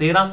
13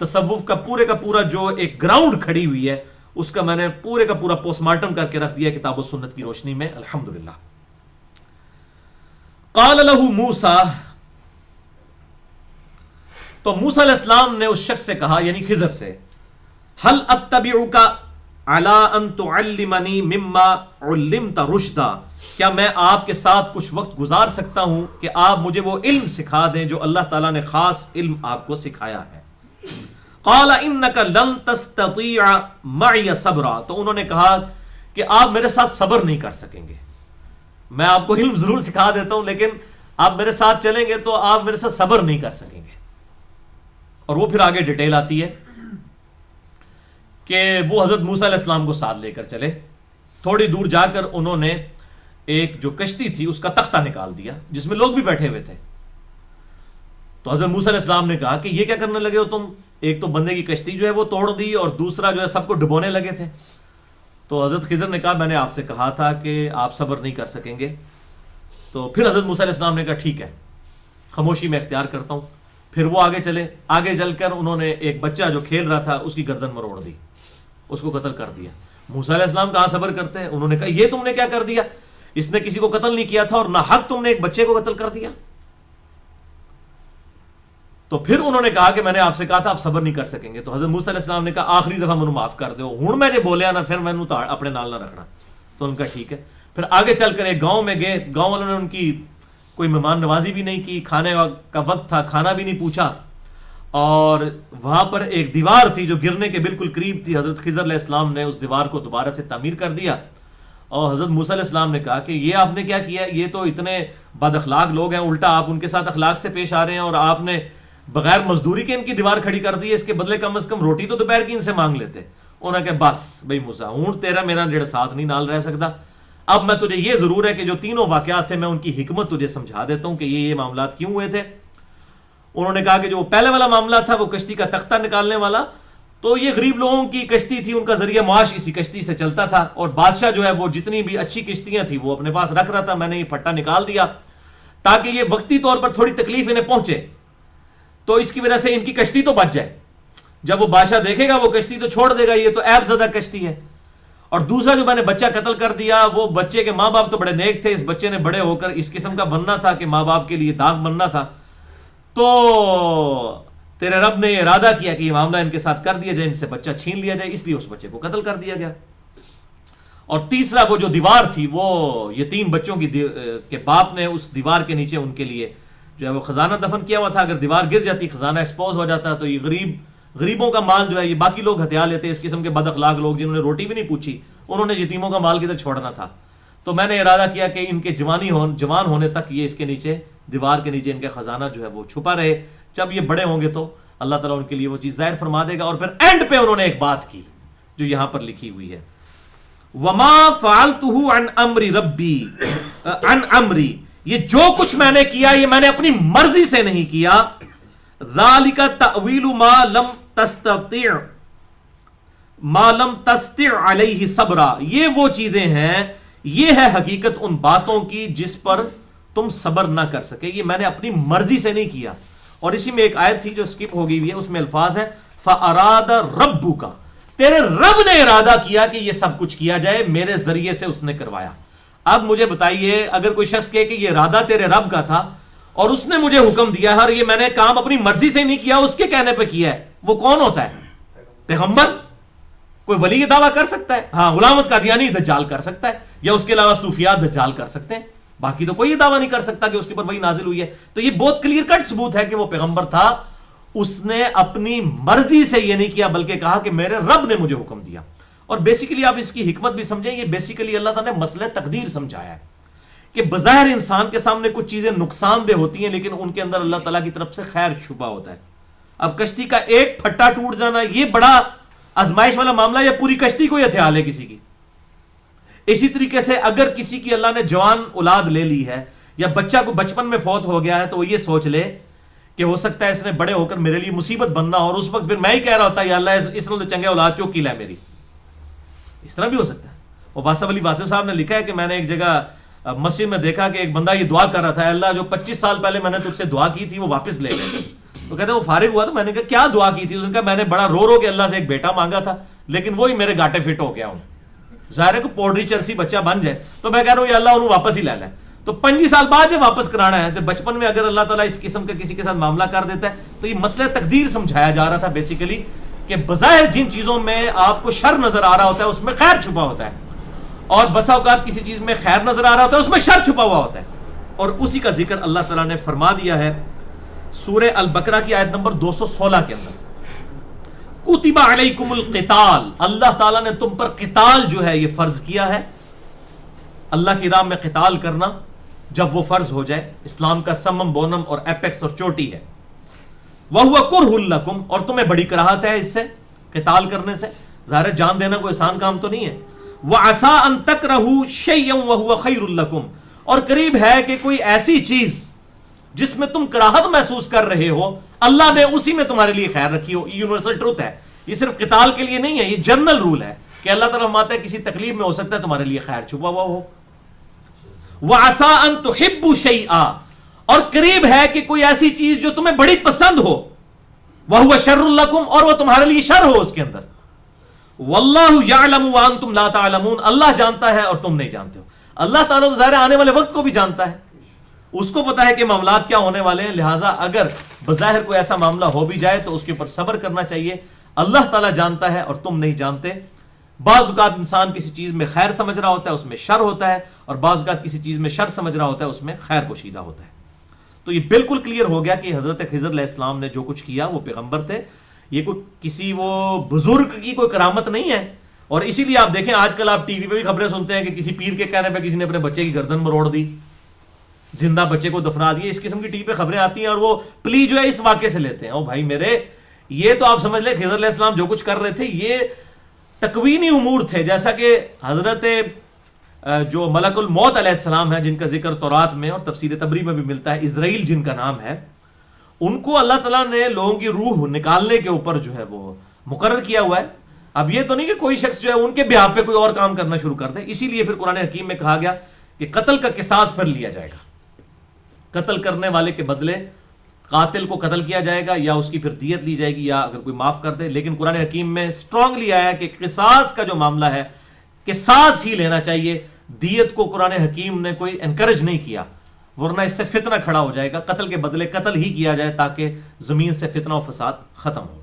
تصوف کا پورا جو ایک گراؤنڈ کھڑی ہوئی ہے اس کا میں نے پورے کا پورا پوسٹ مارٹم کر کے رکھ دیا کتاب و سنت کی روشنی میں الحمدللہ. قال له موسیٰ، تو موسیٰ علیہ السلام نے اس شخص سے کہا یعنی خضر سے، هل اتبعک علی ان تعلمنی مما علمت رشدا، کیا میں آپ کے ساتھ کچھ وقت گزار سکتا ہوں کہ آپ مجھے وہ علم سکھا دیں جو اللہ تعالیٰ نے خاص علم آپ کو سکھایا ہے. قال انک لن تستطیع معی صبرا، تو انہوں نے کہا کہ آپ میرے ساتھ صبر نہیں کر سکیں گے. میں آپ کو علم ضرور سکھا دیتا ہوں لیکن آپ میرے ساتھ چلیں گے تو آپ میرے ساتھ صبر نہیں کر سکیں گے. اور وہ پھر آگے ڈیٹیل آتی ہے کہ وہ حضرت موسیٰ علیہ السلام کو ساتھ لے کر چلے. تھوڑی دور جا کر انہوں نے ایک جو کشتی تھی اس کا تختہ نکال دیا جس میں لوگ بھی بیٹھے ہوئے تھے. تو حضرت موسیٰ علیہ السلام نے کہا کہ یہ کیا کرنے لگے ہو تم، ایک تو بندے کی کشتی جو ہے وہ توڑ دی اور دوسرا جو ہے سب کو ڈبونے لگے تھے. تو حضرت خضر نے کہا میں نے آپ سے کہا تھا کہ آپ صبر نہیں کر سکیں گے. تو پھر حضرت موسیٰ علیہ السلام نے کہا ٹھیک ہے خاموشی میں اختیار کرتا ہوں. پھر وہ آگے چلے، آگے چل کر انہوں نے ایک بچہ جو کھیل رہا تھا اس کی گردن مروڑ دی، اس کو قتل کر دیا. موسیٰ علیہ السلام کہاں صبر کرتے ہیں، انہوں نے کہا یہ تم نے کیا کر دیا، اس نے کسی کو قتل نہیں کیا تھا اور نہ حق تم نے ایک بچے کو قتل کر دیا. تو پھر انہوں نے کہا کہ میں نے آپ سے کہا تھا آپ صبر نہیں کر سکیں گے. تو حضرت موسیٰ علیہ السلام نے کہا آخری دفعہ مجھے معاف کر دو، ہوں میں جو بولیا نا پھر میں اپنے نال نہ رکھنا. تو ان کا ٹھیک ہے. پھر آگے چل کر ایک گاؤں میں گئے، گاؤں والوں نے ان کی کوئی مہمان نوازی بھی نہیں کی، کھانے کا وقت تھا کھانا بھی نہیں پوچھا. اور وہاں پر ایک دیوار تھی جو گرنے کے بالکل قریب تھی. حضرت خضر علیہ السلام نے اس دیوار کو دوبارہ سے تعمیر کر دیا. اور حضرت موسیٰ علیہ السلام نے کہا کہ یہ آپ نے کیا کیا، یہ تو اتنے بد اخلاق لوگ ہیں، الٹا آپ ان کے ساتھ اخلاق سے پیش آ رہے ہیں اور آپ نے بغیر مزدوری کے ان کی دیوار کھڑی کر دی ہے، اس کے بدلے کم از کم روٹی تو دوپہر کی ان سے مانگ لیتے. انہوں نے کہا بس بھائی موسیٰ ہوں تیرا میرا جڑا ساتھ نہیں نال رہ سکتا. اب میں تجھے یہ ضرور ہے کہ جو تینوں واقعات تھے میں ان کی حکمت تجھے سمجھا دیتا ہوں کہ یہ معاملات کیوں ہوئے تھے. انہوں نے کہا کہ جو پہلے والا معاملہ تھا وہ کشتی کا تختہ نکالنے والا، تو یہ غریب لوگوں کی کشتی تھی، ان کا ذریعہ معاش اسی کشتی سے چلتا تھا. اور بادشاہ جو ہے وہ جتنی بھی اچھی کشتیاں تھیں وہ اپنے پاس رکھ رہا تھا. میں نے یہ پھٹا نکال دیا تاکہ یہ وقتی طور پر تھوڑی تکلیف انہیں پہنچے، تو اس کی وجہ سے ان کی کشتی تو بچ جائے. جب وہ بادشاہ دیکھے گا وہ کشتی تو چھوڑ دے گا، یہ تو عیب زدہ کشتی ہے. اور دوسرا جو میں نے بچہ قتل کر دیا، وہ بچے کے ماں باپ تو بڑے نیک تھے، اس بچے نے بڑے ہو کر اس قسم کا بننا تھا کہ ماں باپ کے لیے داغ بننا تھا. تو تیرے رب نے یہ ارادہ کیا کہ یہ معاملہ ان کے ساتھ کر دیا جائے، ان سے بچہ چھین لیا جائے، اس لیے اس بچے کو قتل کر دیا گیا. اور تیسرا وہ جو دیوار تھی وہ یتیم بچوں کی کے باپ نے اس دیوار کے نیچے ان کے لیے جو ہے وہ خزانہ دفن کیا ہوا تھا. اگر دیوار گر جاتی خزانہ ایکسپوز ہو جاتا تو یہ غریبوں کا مال جو ہے یہ باقی لوگ ہتھیا لیتے. اس قسم کے بد اخلاق لوگ جنہوں نے روٹی بھی نہیں پوچھی انہوں نے یتیموں کا مال کدھر چھوڑنا تھا. تو میں نے ارادہ کیا کہ ان کے جوان ہونے تک یہ اس کے نیچے دیوار کے نیچے ان کا خزانہ جو ہے وہ چھپا رہے. جب یہ بڑے ہوں گے تو اللہ تعالیٰ ان کے لیے وہ چیز ظاہر فرما دے گا. اور پھر اینڈ پہ انہوں نے ایک بات کی جو یہاں پر لکھی ہوئی ہے، وَمَا فَعَلْتُهُ عَنْ أَمْرِ رَبِّي عَنْ أَمْرِ، یہ جو کچھ میں نے کیا یہ میں نے اپنی مرضی سے نہیں کیا. ذَلِكَ تَأْوِيلُ مَا لَمْ تَسْتِعْ عَلَيْهِ صَبْرًا، یہ وہ چیزیں ہیں، یہ ہے حقیقت ان باتوں کی جس پر تم صبر نہ کر سکے، یہ میں نے اپنی مرضی سے نہیں کیا. اور اسی میں ایک آیت تھی جو سکپ ہو گئی ہوئی ہے، اس میں الفاظ ہیں فَأَرَادَ رَبُّكَ، تیرے رب نے ارادہ کیا کہ یہ سب کچھ کیا جائے، میرے ذریعے سے اس نے کروایا. اب مجھے بتائیے اگر کوئی شخص کہے کہ یہ ارادہ تیرے رب کا تھا اور اس نے مجھے حکم دیا اور یہ میں نے کام اپنی مرضی سے نہیں کیا، اس کے کہنے پہ کیا ہے، وہ کون ہوتا ہے؟ پیغمبر. کوئی ولی یہ دعویٰ کر سکتا ہے؟ ہاں غلام احمد قادیانی دجال کر سکتا ہے، یا اس کے علاوہ صوفیاء دجال کر سکتے ہیں، باقی تو کوئی یہ دعویٰ نہیں کر سکتا کہ اس کے اوپر وہی نازل ہوئی ہے. تو یہ بہت کلیئر کٹ ثبوت ہے کہ وہ پیغمبر تھا. اس نے اپنی مرضی سے یہ نہیں کیا بلکہ کہا کہ میرے رب نے مجھے حکم دیا. اور بیسیکلی آپ اس کی حکمت بھی سمجھیں، یہ بیسیکلی اللہ تعالیٰ نے مسئلہ تقدیر سمجھایا ہے کہ بظاہر انسان کے سامنے کچھ چیزیں نقصان دہ ہوتی ہیں لیکن ان کے اندر اللہ تعالیٰ کی طرف سے خیر چھپا ہوتا ہے. اب کشتی کا ایک پھٹا ٹوٹ جانا یہ بڑا آزمائش والا معاملہ، یا پوری کشتی کو یہ ہتھیال ہے کسی کی. اسی طریقے سے اگر کسی کی اللہ نے جوان اولاد لے لی ہے یا بچہ کو بچپن میں فوت ہو گیا ہے تو وہ یہ سوچ لے کہ ہو سکتا ہے اس نے بڑے ہو کر میرے لیے مصیبت بننا، اور اس وقت پھر میں ہی کہہ رہا ہوتا ہے یا اللہ اس نے تو چنگے اولاد چوکی لے میری. اس طرح بھی ہو سکتا ہے. اور واسف علی واسف صاحب نے لکھا ہے کہ میں نے ایک جگہ مسجد میں دیکھا کہ ایک بندہ یہ دعا کر رہا تھا، اللہ جو 25 سال پہلے میں نے تجھ سے دعا کی تھی وہ واپس لے لے. تو کہتے ہیں وہ فارغ ہوا تو میں نے کہا کیا دعا کی تھی؟ اس نے کہا میں نے بڑا رو کے اللہ سے ایک بیٹا مانگا تھا، لیکن وہی میرے گاٹے فٹ ہو گیا ہوں. ظاہر ہے کہ پوڈری چرسی بچہ بن جائے تو میں کہہ رہا ہوں یا اللہ انہوں واپس ہی لے لے. تو 25 سال بعد جب واپس کرانا ہے تو بچپن میں اگر اللہ تعالیٰ اس قسم کا کسی کے ساتھ معاملہ کر دیتا ہے تو یہ مسئلہ تقدیر سمجھایا جا رہا تھا بیسیکلی کہ بظاہر جن چیزوں میں آپ کو شر نظر آ رہا ہوتا ہے اس میں خیر چھپا ہوتا ہے، اور بسا اوقات کسی چیز میں خیر نظر آ رہا ہوتا ہے اس میں شر چھپا ہوا ہوتا ہے. اور اسی کا ذکر اللہ تعالیٰ نے فرما دیا ہے سورہ البقرہ کی آیت نمبر 216 کے اندر. کتب علیکم القتال، اللہ تعالیٰ نے تم پر قتال جو ہے یہ فرض کیا ہے. اللہ کی راہ میں قتال کرنا جب وہ فرض ہو جائے، اسلام کا سمم بونم اور ایپیکس اور چوٹی ہے. وَهُوَ كُرْهٌ لَكُمْ، اور تمہیں بڑی کراہت ہے اس سے قتال کرنے سے. ظاہر جان دینا کوئی آسان کام تو نہیں ہے. وَعَسَىٰ أَن تَكْرَهُوا شَيْئًا وَهُوَ خَيْرٌ لَكُمْ، اور قریب ہے کہ کوئی ایسی چیز جس میں تم کراہت محسوس کر رہے ہو اللہ نے اسی میں تمہارے لیے خیر رکھی ہو. یہ یونیورسل ٹروتھ ہے، یہ صرف قتال کے لیے نہیں ہے، یہ جنرل رول ہے کہ اللہ تعالیٰ فرماتا ہے کسی تکلیف میں ہو سکتا ہے تمہارے لیے خیر چھپا ہوا ہو. وَعَسَىٰ أَن تُحِبُّوا شَيْئًا، اور قریب ہے کہ کوئی ایسی چیز جو تمہیں بڑی پسند ہو، وَهُوَ شَرٌّ لَكُمْ، اور وہ تمہارے لیے شر ہو اس کے اندر. وَاللَّهُ يَعْلَمُ وَأَنْتُمْ لَا تَعْلَمُونَ، اللہ جانتا ہے اور تم نہیں جانتے ہو. اللہ تعالیٰ تو ظاہر آنے والے وقت کو بھی جانتا ہے، اس کو پتا ہے کہ معاملات کیا ہونے والے ہیں. لہٰذا اگر بظاہر کوئی ایسا معاملہ ہو بھی جائے تو اس کے اوپر صبر کرنا چاہیے. اللہ تعالیٰ جانتا ہے اور تم نہیں جانتے. بعض اوقات انسان کسی چیز میں خیر سمجھ رہا ہوتا ہے اس میں شر ہوتا ہے، اور بعض اوقات کسی چیز میں شر سمجھ رہا ہوتا ہے اس میں خیر پوشیدہ ہوتا ہے. تو یہ بالکل کلیئر ہو گیا کہ حضرت خضر علیہ السلام نے جو کچھ کیا وہ پیغمبر تھے، یہ کوئی کسی وہ بزرگ کی کوئی کرامت نہیں ہے. اور اسی لیے آپ دیکھیں آج کل آپ ٹی وی پہ بھی خبریں سنتے ہیں کہ کسی پیر کے کہنے پہ کسی نے اپنے بچے کی گردن مروڑ دی، زندہ بچے کو دفنا دیا. اس قسم کی ٹی وی پہ خبریں آتی ہیں اور وہ پلی جو ہے اس واقعے سے لیتے ہیں. او بھائی میرے، یہ تو آپ سمجھ لیں خضر علیہ السلام جو کچھ کر رہے تھے یہ تکوینی امور تھے. جیسا کہ حضرت جو ملک الموت علیہ السلام ہے جن کا ذکر تورات میں اور تفسیر تبری میں بھی ملتا ہے، اسرائیل جن کا نام ہے، ان کو اللہ تعالیٰ نے لوگوں کی روح نکالنے کے اوپر جو ہے وہ مقرر کیا ہوا ہے. اب یہ تو نہیں کہ کوئی شخص جو ہے ان کے بیہاف پہ کوئی اور کام کرنا شروع کر دے. اسی لیے پھر قرآن حکیم میں کہا گیا کہ قتل کا قصاص پھر لیا جائے گا، قتل کرنے والے کے بدلے قاتل کو قتل کیا جائے گا یا اس کی پھر دیت لی جائے گی یا اگر کوئی معاف کر دے. لیکن قرآن حکیم میں اسٹرانگلی آیا کہ قصاص کا جو معاملہ ہے قصاص ہی لینا چاہیے. دیت کو قرآن حکیم نے کوئی انکریج نہیں کیا، ورنہ اس سے فتنہ کھڑا ہو جائے گا. قتل کے بدلے قتل ہی کیا جائے تاکہ زمین سے فتنہ و فساد ختم ہو.